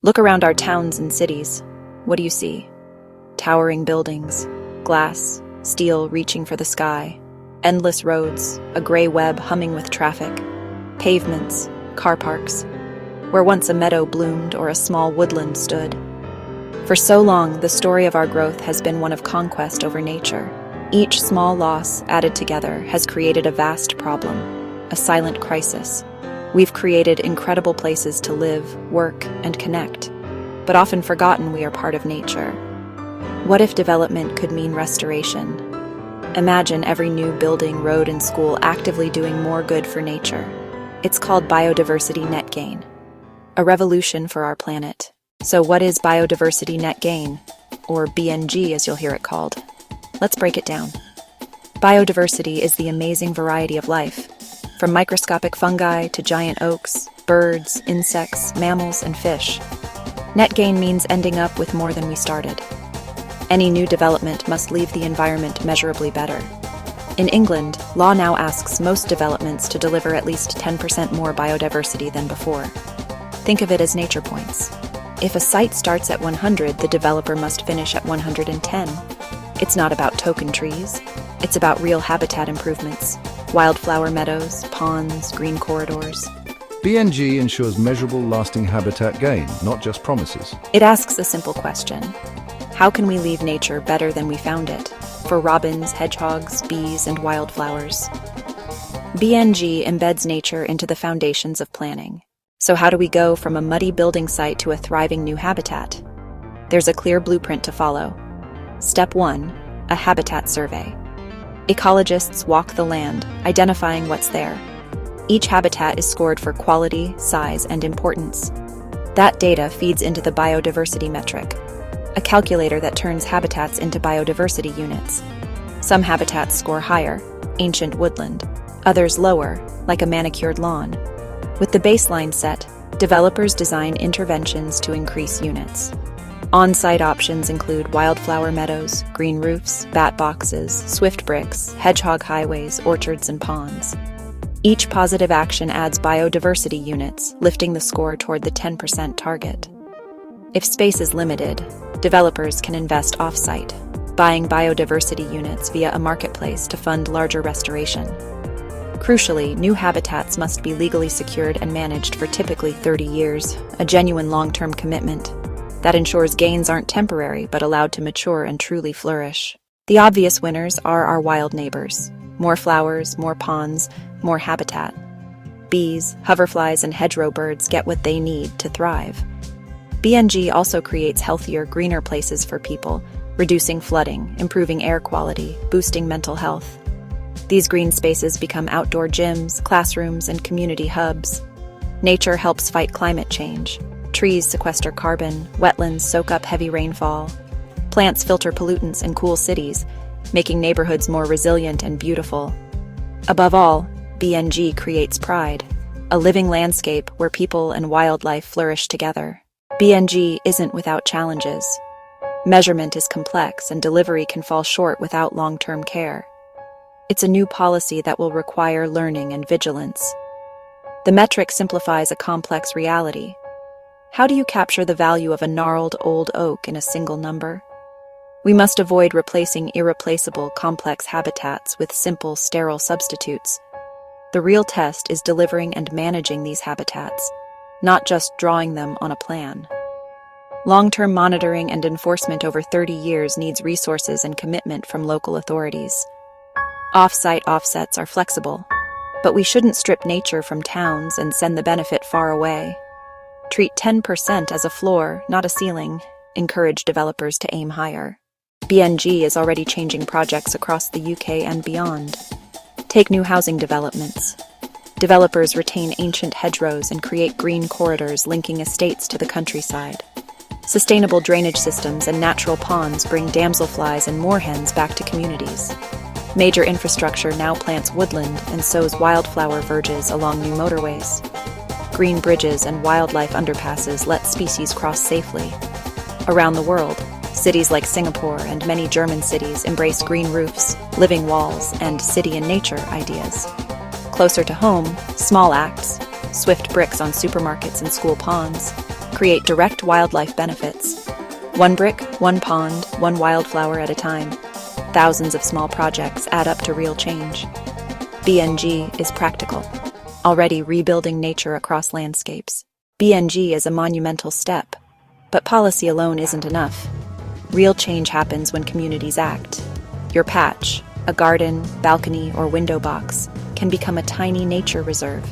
Look around our towns and cities. What do you see? Towering buildings, glass, steel reaching for the sky, endless roads, a gray web humming with traffic, pavements, car parks, where once a meadow bloomed or a small woodland stood. For so long, the story of our growth has been one of conquest over nature. Each small loss, added together, has created a vast problem, a silent crisis. We've created incredible places to live, work, and connect, but often forgotten we are part of nature. What if development could mean restoration? Imagine every new building, road, and school actively doing more good for nature. It's called biodiversity net gain, a revolution for our planet. So what is biodiversity net gain, or BNG as you'll hear it called? Let's break it down. Biodiversity is the amazing variety of life, from microscopic fungi to giant oaks, birds, insects, mammals, and fish. Net gain means ending up with more than we started. Any new development must leave the environment measurably better. In England, law now asks most developments to deliver at least 10% more biodiversity than before. Think of it as nature points. If a site starts at 100, the developer must finish at 110. It's not about token trees. It's about real habitat improvements. Wildflower meadows, ponds, green corridors. BNG ensures measurable, lasting habitat gain, not just promises. It asks a simple question. How can we leave nature better than we found it? For robins, hedgehogs, bees, and wildflowers. BNG embeds nature into the foundations of planning. So how do we go from a muddy building site to a thriving new habitat? There's a clear blueprint to follow. Step 1, a habitat survey. Ecologists walk the land, identifying what's there. Each habitat is scored for quality, size, and importance. That data feeds into the biodiversity metric, a calculator that turns habitats into biodiversity units. Some habitats score higher, ancient woodland, others lower, like a manicured lawn. With the baseline set, developers design interventions to increase units. On-site options include wildflower meadows, green roofs, bat boxes, swift bricks, hedgehog highways, orchards, and ponds. Each positive action adds biodiversity units, lifting the score toward the 10% target. If space is limited, developers can invest off-site, buying biodiversity units via a marketplace to fund larger restoration. Crucially, new habitats must be legally secured and managed for typically 30 years, a genuine long-term commitment that ensures gains aren't temporary but allowed to mature and truly flourish. The obvious winners are our wild neighbors. More flowers, more ponds, more habitat. Bees, hoverflies, and hedgerow birds get what they need to thrive. BNG also creates healthier, greener places for people, reducing flooding, improving air quality, boosting mental health. These green spaces become outdoor gyms, classrooms, and community hubs. Nature helps fight climate change. Trees sequester carbon, wetlands soak up heavy rainfall. Plants filter pollutants and cool cities, making neighborhoods more resilient and beautiful. Above all, BNG creates pride, a living landscape where people and wildlife flourish together. BNG isn't without challenges. Measurement is complex and delivery can fall short without long-term care. It's a new policy that will require learning and vigilance. The metric simplifies a complex reality. How do you capture the value of a gnarled old oak in a single number? We must avoid replacing irreplaceable, complex habitats with simple, sterile substitutes. The real test is delivering and managing these habitats, not just drawing them on a plan. Long-term monitoring and enforcement over 30 years needs resources and commitment from local authorities. Off-site offsets are flexible, but we shouldn't strip nature from towns and send the benefit far away. Treat 10% as a floor, not a ceiling. Encourage developers to aim higher. BNG is already changing projects across the UK and beyond. Take new housing developments. Developers retain ancient hedgerows and create green corridors linking estates to the countryside. Sustainable drainage systems and natural ponds bring damselflies and moorhens back to communities. Major infrastructure now plants woodland and sows wildflower verges along new motorways. Green bridges and wildlife underpasses let species cross safely. Around the world, cities like Singapore and many German cities embrace green roofs, living walls, and city and nature ideas. Closer to home, small acts, swift bricks on supermarkets and school ponds, create direct wildlife benefits. One brick, one pond, one wildflower at a time. Thousands of small projects add up to real change. BNG is practical, already rebuilding nature across landscapes. BNG is a monumental step, but policy alone isn't enough. Real change happens when communities act. Your patch, a garden, balcony, or window box, can become a tiny nature reserve.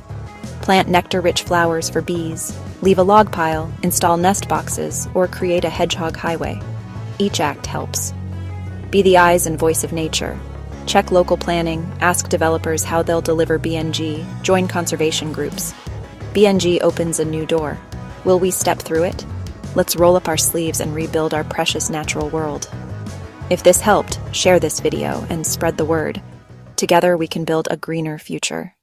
Plant nectar-rich flowers for bees, leave a log pile, install nest boxes, or create a hedgehog highway. Each act helps. Be the eyes and voice of nature. Check local planning, ask developers how they'll deliver BNG, join conservation groups. BNG opens a new door. Will we step through it? Let's roll up our sleeves and rebuild our precious natural world. If this helped, share this video and spread the word. Together we can build a greener future.